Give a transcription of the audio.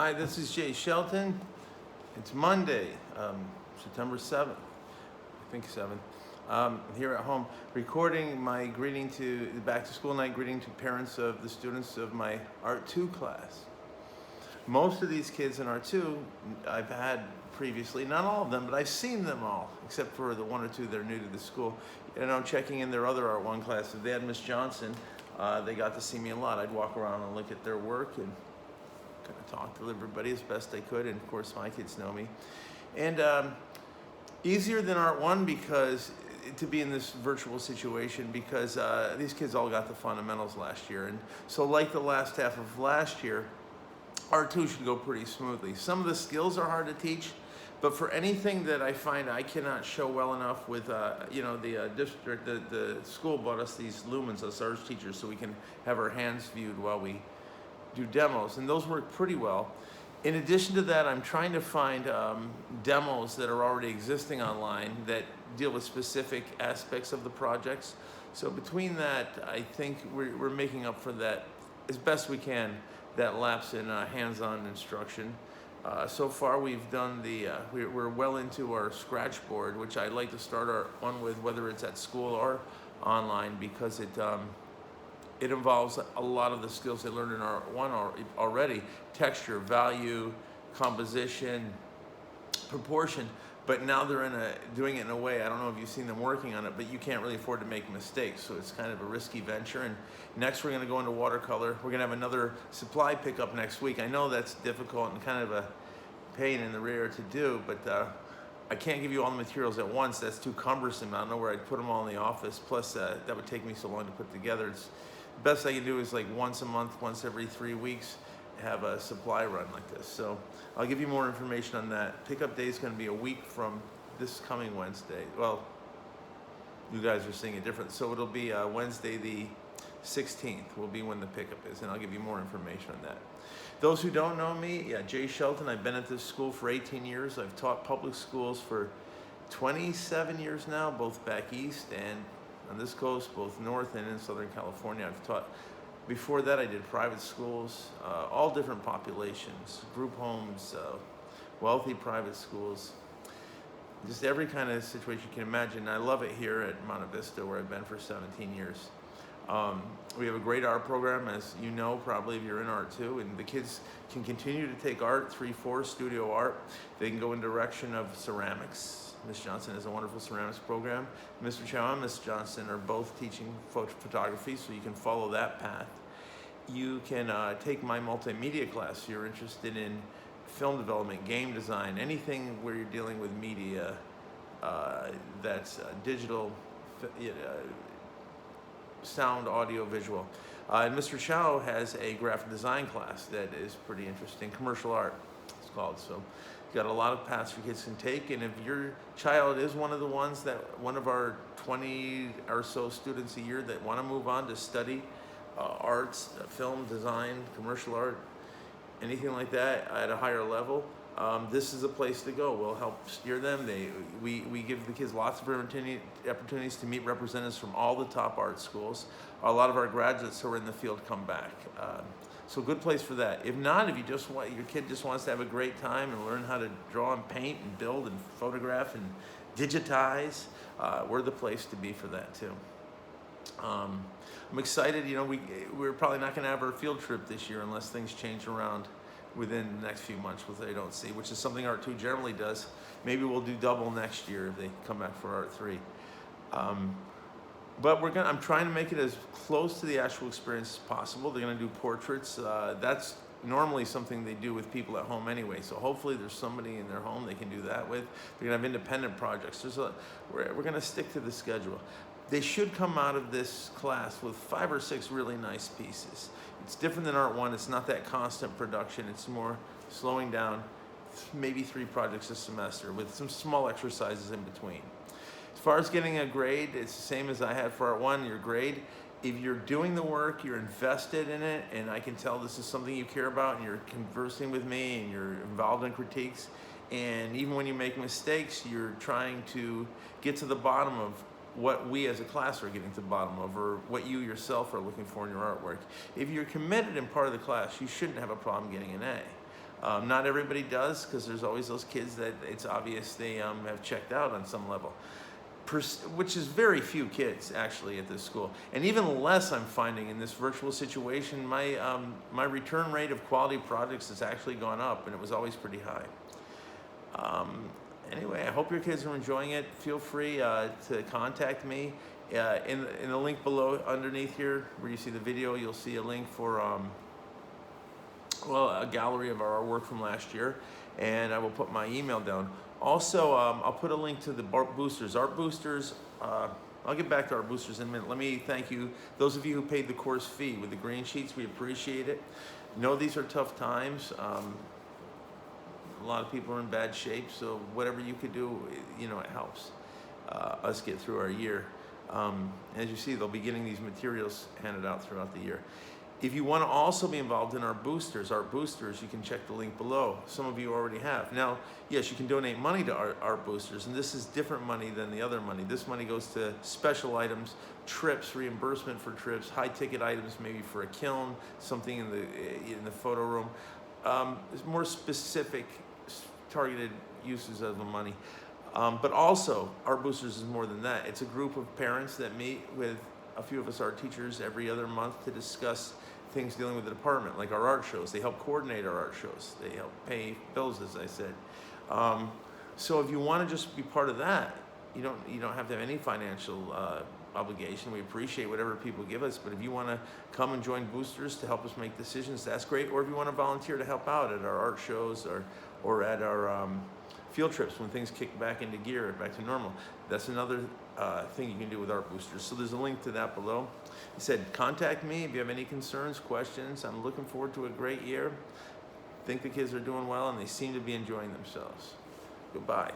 Hi, this is Jay Shelton. It's Monday, September 7th, I think 7th. Here at home, recording my greeting to the back to school night greeting to parents of the students of my Art 2 class. Most of these kids in Art 2 I've had previously, not all of them, but I've seen them all, except for the one or two that are new to the school. And I'm checking in their other Art 1 class. If they had Miss Johnson, they got to see me a lot. I'd walk around and look at their work and kind of talk to everybody as best I could, and of course my kids know me. And easier than Art 1 because to be in this virtual situation because these kids all got the fundamentals last year, and so like the last half of last year, Art 2 should go pretty smoothly. Some of the skills are hard to teach, but for anything that I find I cannot show well enough with, the school bought us these lumens, us arts teachers, so we can have our hands viewed while we do demos, and those work pretty well. In addition to that, I'm trying to find demos that are already existing online that deal with specific aspects of the projects. So between that, I think we're making up for that as best we can, that lapse in hands-on instruction. So far we've done we're well into our scratch board, which I like to start our one with, whether it's at school or online, because it involves a lot of the skills they learned in Art 1 already: texture, value, composition, proportion. But now they're doing it in a way, I don't know if you've seen them working on it, but you can't really afford to make mistakes, so it's kind of a risky venture. And next we're going to go into watercolor. We're going to have another supply pickup next week. I know that's difficult and kind of a pain in the rear to do, but I can't give you all the materials at once. That's too cumbersome. I don't know where I'd put them all in the office. Plus, that would take me so long to put together. The best I can do is like once a month, once every 3 weeks, have a supply run like this. So I'll give you more information on that. Pickup day is going to be a week from this coming Wednesday. Well, you guys are seeing it different. So it'll be Wednesday the 16th will be when the pickup is, and I'll give you more information on that. Those who don't know me, yeah, Jay Shelton. I've been at this school for 18 years. I've taught public schools for 27 years now, both back east and on this coast, both north and in Southern California. I've taught. Before that, I did private schools, all different populations, group homes, wealthy private schools, just every kind of situation you can imagine. I love it here at Monte Vista, where I've been for 17 years. We have a great art program, as you know, probably if you're in Art 2, and the kids can continue to take art, 3-4 studio art. They can go in direction of ceramics. Miss Johnson has a wonderful ceramics program. Mr. Chow and Miss Johnson are both teaching photography, so you can follow that path. You can take my multimedia class if you're interested in film development, game design, anything where you're dealing with media that's digital, sound, audio, visual. And Mr. Chow has a graphic design class that is pretty interesting, commercial art it's called. So got a lot of paths your kids can take, and if your child is one of the ones that one of our 20 or so students a year that want to move on to study arts, film, design, commercial art, anything like that at a higher level, this is a place to go. We'll help steer them. We give the kids lots of opportunities to meet representatives from all the top art schools. A lot of our graduates who are in the field come back. So good place for that. If not, if your kid just wants to have a great time and learn how to draw and paint and build and photograph and digitize, we're the place to be for that too. I'm excited. We're probably not going to have our field trip this year unless things change around within the next few months, which they don't see, which is something Art 2 generally does. Maybe we'll do double next year if they come back for Art 3. But I'm trying to make it as close to the actual experience as possible. They're going to do portraits. That's normally something they do with people at home anyway. So hopefully there's somebody in their home they can do that with. They're going to have independent projects. We're going to stick to the schedule. They should come out of this class with 5 or 6 really nice pieces. It's different than Art 1. It's not that constant production. It's more slowing down, maybe 3 projects a semester with some small exercises in between. As far as getting a grade, it's the same as I had for Art 1, your grade. If you're doing the work, you're invested in it, and I can tell this is something you care about, and you're conversing with me, and you're involved in critiques, and even when you make mistakes, you're trying to get to the bottom of what we as a class are getting to the bottom of, or what you yourself are looking for in your artwork. If you're committed in part of the class, you shouldn't have a problem getting an A. Not everybody does, because there's always those kids that it's obvious they have checked out on some level, which is very few kids actually at this school. And even less I'm finding in this virtual situation. My return rate of quality projects has actually gone up, and it was always pretty high. Anyway, I hope your kids are enjoying it. Feel free to contact me. In the link below, underneath here, where you see the video, you'll see a link for a gallery of our work from last year, and I will put my email down. Also, I'll put a link to the Art Boosters. Art Boosters, I'll get back to Art Boosters in a minute. Let me thank you, those of you who paid the course fee with the green sheets. We appreciate it. Know these are tough times. A lot of people are in bad shape, so whatever you could do, it helps us get through our year. As you see, they'll be getting these materials handed out throughout the year. If you want to also be involved in our Art Boosters, you can check the link below. Some of you already have. Now, yes, you can donate money to Art Boosters, and this is different money than the other money. This money goes to special items, trips, reimbursement for trips, high-ticket items, maybe for a kiln, something in the photo room. There's more specific, targeted uses of the money. But also, Art Boosters is more than that. It's a group of parents that meet with a few of us art teachers every other month to discuss things dealing with the department, like our art shows. They help coordinate our art shows. They help pay bills, as I said. So if you want to just be part of that, you don't have to have any financial obligation. We appreciate whatever people give us, but if you want to come and join Boosters to help us make decisions, that's great. Or if you want to volunteer to help out at our art shows or at our field trips when things kick back into gear, back to normal, that's another thing you can do with Art Boosters. So there's a link to that below. He said, contact me if you have any concerns, questions. I'm looking forward to a great year. Think the kids are doing well, and they seem to be enjoying themselves. Goodbye.